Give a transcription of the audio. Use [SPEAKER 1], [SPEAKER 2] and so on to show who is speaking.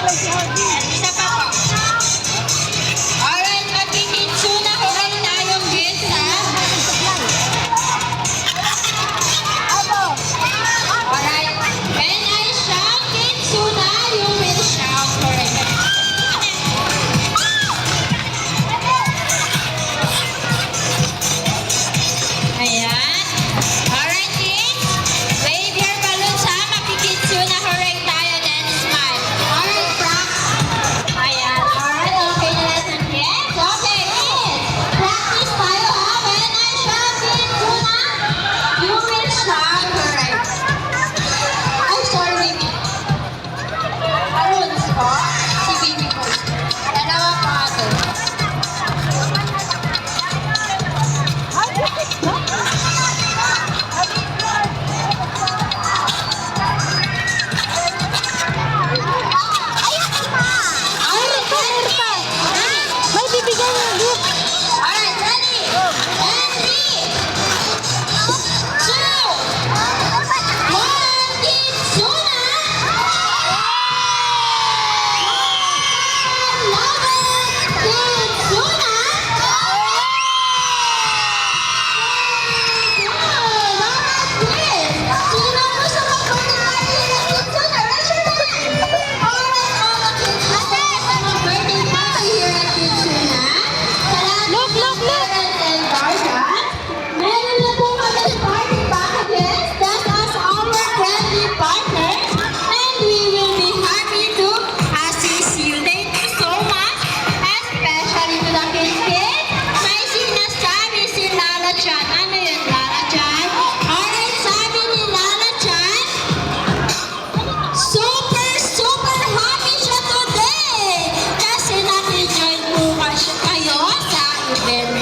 [SPEAKER 1] Isa pa po. Alright, magkikitsuna ko rin tayong gifts, ha? Alright, when I shout kitsuna, you will shout correct. Ayan. Alright, kids. Wave your balloons, ha? Makikitsuna ko rin tayo, then smile. Alright, practice. Ayan. Alright, okay na lesson, kids. Okay, kids. Practice tayo, ha? When I shout kitsuna, you will shout correct. Ay, sorry, baby. Balloons po. Si baby po. Dalawa po ato.
[SPEAKER 2] May bibigyan ng gift.
[SPEAKER 1] Alright, ready? And 3, 2, 1, kitsuna! Love it! Kitsuna! Very good! Alright, kids! Sino gusto mag-birthday party ng kitsuna? Raise your hand! Alright, all the kids gusto mag-birthday party here at Kitsuna.
[SPEAKER 2] Look, look, look!
[SPEAKER 1] Parents and guardians, meron na po kami party packages that has our friendly partners, and we will be happy to assist you. Thank you so much, especially to the kids. May sinasabi si Lala Chan. Ano yun, Lala Chan? Alright, sabi ni Lala Chan, super, super happy siya today! Kasi nakijoin po kayo sa event